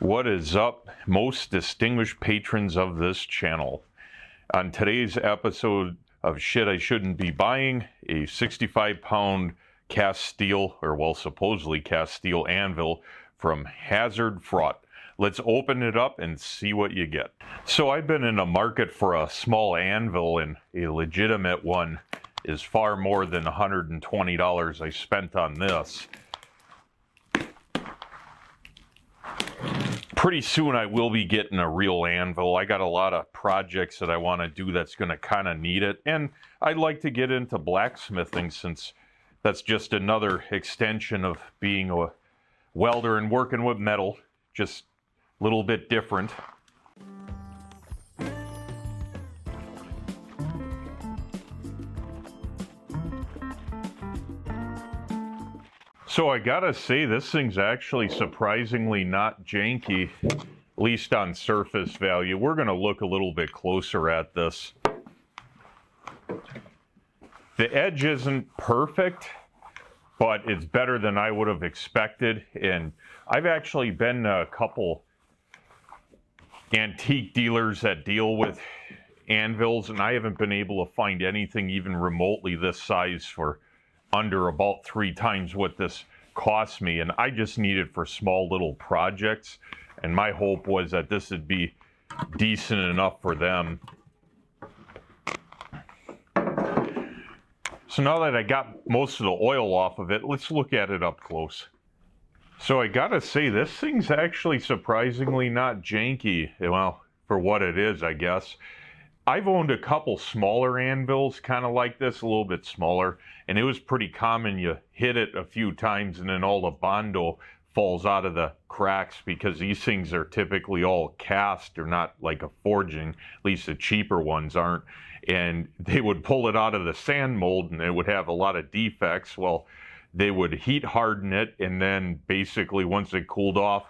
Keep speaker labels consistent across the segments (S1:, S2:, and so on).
S1: What is up, most distinguished patrons of this channel? On today's episode of Shit I Shouldn't Be Buying, a 65-pound cast steel, or well, supposedly cast steel anvil from Hazard Fraught. Let's open it up and see what you get. So I've been in a market for a small anvil, and a legitimate one is far more than $120 I spent on this. Pretty soon I will be getting a real anvil. I got a lot of projects that I want to do that's going to kind of need it. And I'd like to get into blacksmithing, since that's just another extension of being a welder and working with metal. Just a little bit different. So I gotta say, this thing's actually surprisingly not janky, at least on surface value. We're gonna look a little bit closer at this. The edge isn't perfect, but it's better than I would have expected. And I've actually been to a couple antique dealers that deal with anvils, and I haven't been able to find anything even remotely this size for under about 3 times what this cost me. And I just need it for small little projects, and my hope was that this would be decent enough for them. So now that I got most of the oil off of it, let's look at it up close. So I gotta say, this thing's actually surprisingly not janky. Well, for what it is, I guess. I've owned a couple smaller anvils kind of like this, a little bit smaller, and it was pretty common you hit it a few times and then all the bondo falls out of the cracks, because these things are typically all cast. They're not like a forging, at least the cheaper ones aren't, and they would pull it out of the sand mold and it would have a lot of defects. Well, they would heat harden it, and then basically once it cooled off,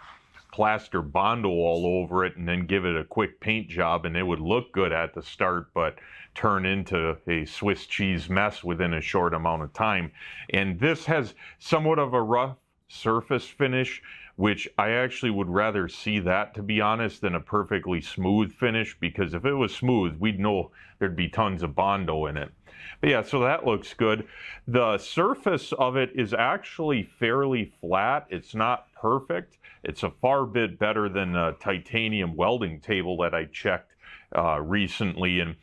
S1: plaster bondo all over it and then give it a quick paint job, and it would look good at the start but turn into a Swiss cheese mess within a short amount of time. And this has somewhat of a rough surface finish, which I actually would rather see that, to be honest, than a perfectly smooth finish, because if it was smooth, we'd know there'd be tons of bondo in it. But yeah, so that looks good. The surface of it is actually fairly flat. It's not perfect. It's a far bit better than a titanium welding table that I checked recently. And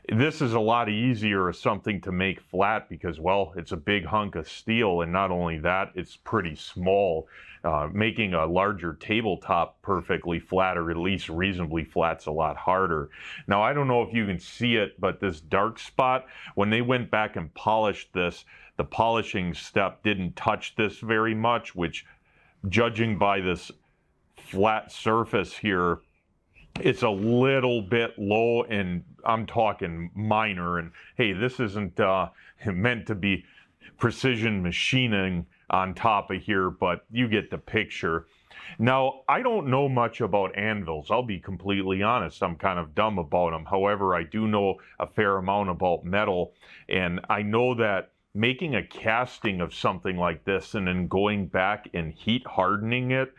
S1: this is a lot easier of something to make flat because, well, it's a big hunk of steel, and not only that, it's pretty small. Making a larger tabletop perfectly flat, or at least reasonably flat's a lot harder. Now, I don't know if you can see it, but this dark spot, when they went back and polished this, the polishing step didn't touch this very much, which, judging by this flat surface here, it's a little bit low, and I'm talking minor. And hey, this isn't meant to be precision machining on top of here, but you get the picture. Now, I don't know much about anvils. I'll be completely honest. I'm kind of dumb about them. However, I do know a fair amount about metal, and I know that making a casting of something like this and then going back and heat hardening it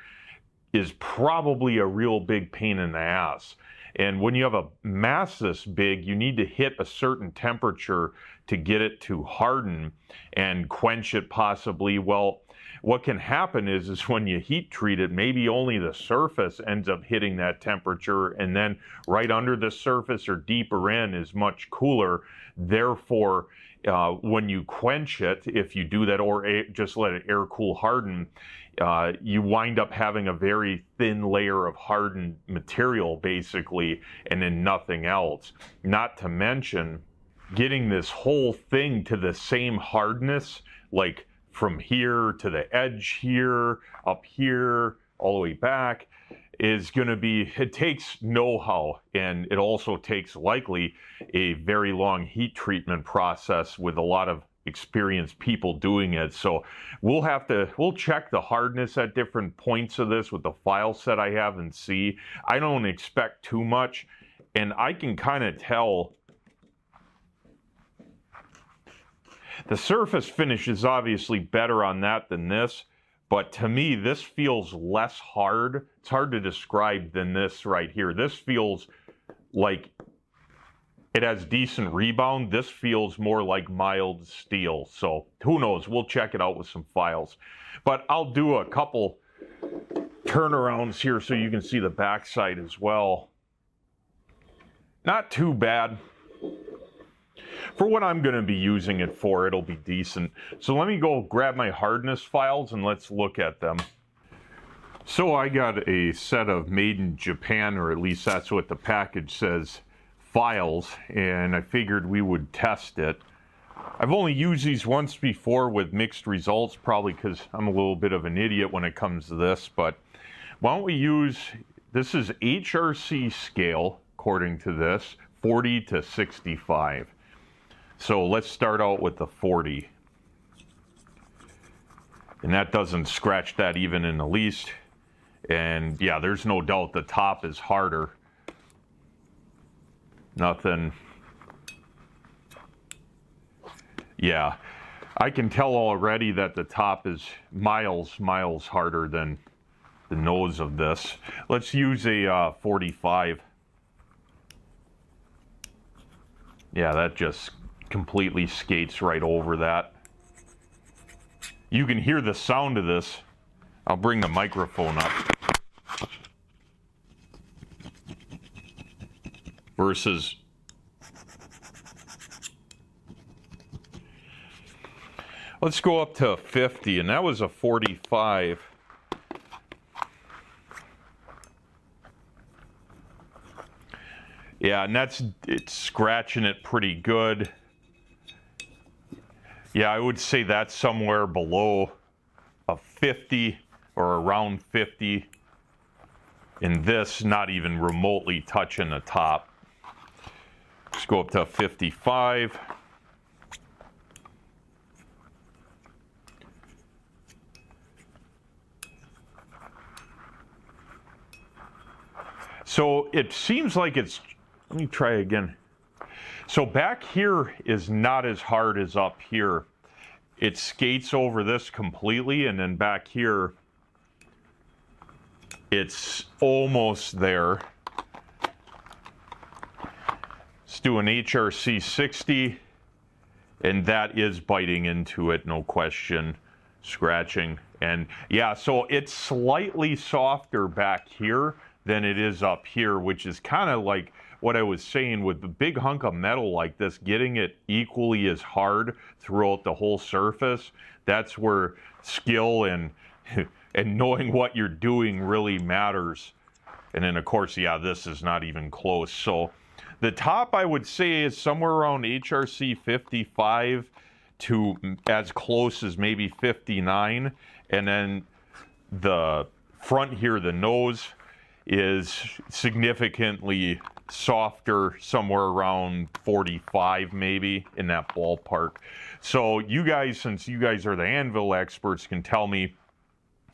S1: is probably a real big pain in the ass. And when you have a mass this big, you need to hit a certain temperature to get it to harden and quench it possibly. Well, what can happen is when you heat treat it, maybe only the surface ends up hitting that temperature, and then right under the surface or deeper in is much cooler. Therefore, when you quench it, if you do that, or just let it air cool harden, you wind up having a very thin layer of hardened material basically, and then nothing else. Not to mention getting this whole thing to the same hardness, like from here to the edge here, up here, all the way back, is going to be, it takes know-how, and it also takes likely a very long heat treatment process with a lot of experienced people doing it. So we'll check the hardness at different points of this with the file set I have and see. I don't expect too much, and I can kind of tell the surface finish is obviously better on that than this, But to me, this feels less hard. It's hard to describe than this right here. This feels like it has decent rebound. This feels more like mild steel. So who knows? We'll check it out with some files. But I'll do a couple turnarounds here so you can see the backside as well. Not too bad. For what I'm going to be using it for, it'll be decent. So let me go grab my hardness files and let's look at them. So I got a set of made in Japan, or at least that's what the package says, files, and I figured we would test it. I've only used these once before with mixed results, probably because I'm a little bit of an idiot when it comes to this, but why don't we use, this is HRC scale, according to this, 40 to 65. So let's start out with the 40. And that doesn't scratch that even in the least. And yeah, there's no doubt the top is harder. Nothing. Yeah, I can tell already that the top is miles harder than the nose of this. Let's use a 45. Yeah, that just completely skates right over that. You can hear the sound of this. I'll bring the microphone up. Versus let's go up to 50, and that was a 45. Yeah, and it's scratching it pretty good. Yeah, I would say that's somewhere below a 50 or around 50. And this, not even remotely touching the top. Let's go up to 55. So it seems like it's, let me try again. So back here is not as hard as up here. It skates over this completely, and then back here, it's almost there. Let's do an HRC 60, and that is biting into it, no question, scratching. And yeah, so it's slightly softer back here than it is up here, which is kind of like what I was saying with the big hunk of metal like this, getting it equally as hard throughout the whole surface. That's where skill and knowing what you're doing really matters. And then of course, yeah, this is not even close. So the top, I would say, is somewhere around HRC 55 to as close as maybe 59. And then the front here, the nose, is significantly softer, somewhere around 45 maybe, in that ballpark. So you guys, since you guys are the anvil experts, can tell me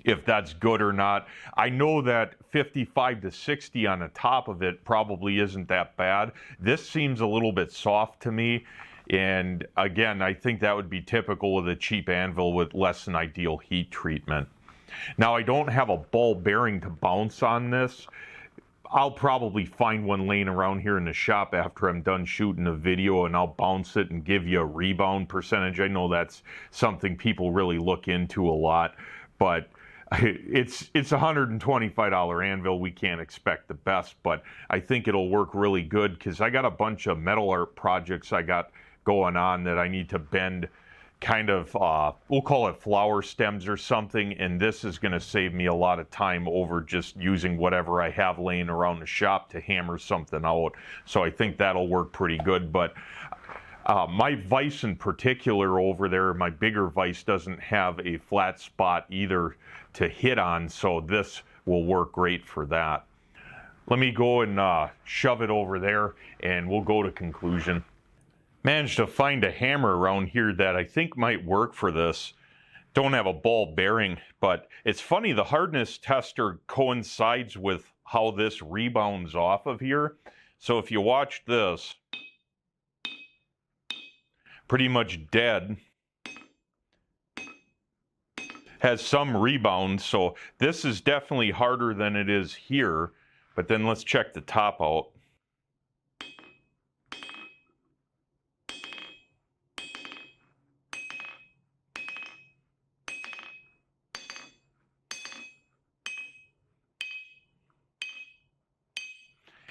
S1: if that's good or not. I know that 55 to 60 on the top of it probably isn't that bad. This seems a little bit soft to me. And again, I think that would be typical of a cheap anvil with less than ideal heat treatment. Now, I don't have a ball bearing to bounce on this. I'll probably find one laying around here in the shop after I'm done shooting a video, and I'll bounce it and give you a rebound percentage. I know that's something people really look into a lot, but it's a $125 anvil. We can't expect the best, but I think it'll work really good because I got a bunch of metal art projects I got going on that I need to bend kind of, we'll call it flower stems or something, and this is going to save me a lot of time over just using whatever I have laying around the shop to hammer something out. So I think that'll work pretty good. But my vise in particular over there, my bigger vise, doesn't have a flat spot either to hit on, so this will work great for that. Let me go and shove it over there, and we'll go to conclusion. Managed to find a hammer around here that I think might work for this. Don't have a ball bearing, but it's funny, the hardness tester coincides with how this rebounds off of here. So if you watch this, pretty much dead. has some rebound, so this is definitely harder than it is here. But then let's check the top out.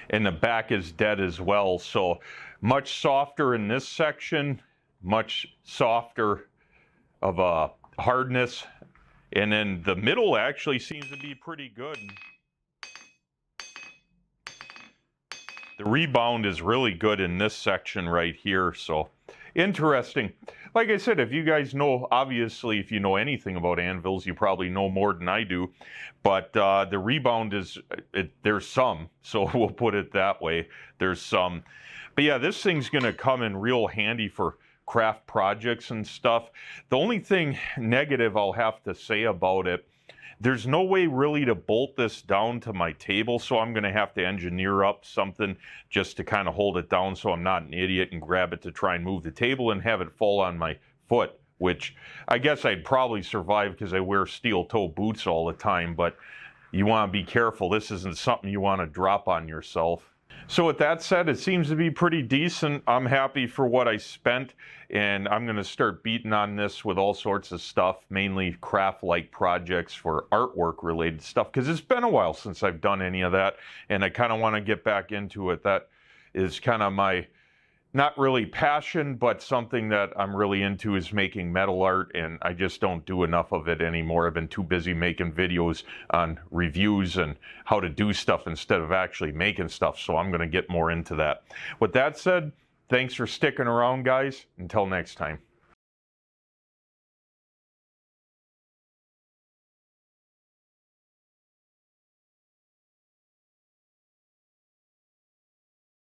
S1: And the back is dead as well, so much softer in this section, much softer of a hardness, and then the middle actually seems to be pretty good. The rebound is really good in this section right here, so interesting. Like I said, if you guys know, obviously, if you know anything about anvils, you probably know more than I do, but the rebound is, there's some, so we'll put it that way, there's some. But yeah, this thing's gonna come in real handy for craft projects and stuff. The only thing negative I'll have to say about it, there's no way really to bolt this down to my table, so I'm going to have to engineer up something just to kind of hold it down so I'm not an idiot and grab it to try and move the table and have it fall on my foot, which I guess I'd probably survive because I wear steel toe boots all the time, but you want to be careful. This isn't something you want to drop on yourself. So with that said, it seems to be pretty decent. I'm happy for what I spent, and I'm going to start beating on this with all sorts of stuff, mainly craft-like projects for artwork-related stuff, because it's been a while since I've done any of that, and I kind of want to get back into it. That is kind of my, not really passion, but something that I'm really into is making metal art, and I just don't do enough of it anymore. I've been too busy making videos on reviews and how to do stuff instead of actually making stuff, so I'm going to get more into that. With that said, thanks for sticking around, guys. Until next time.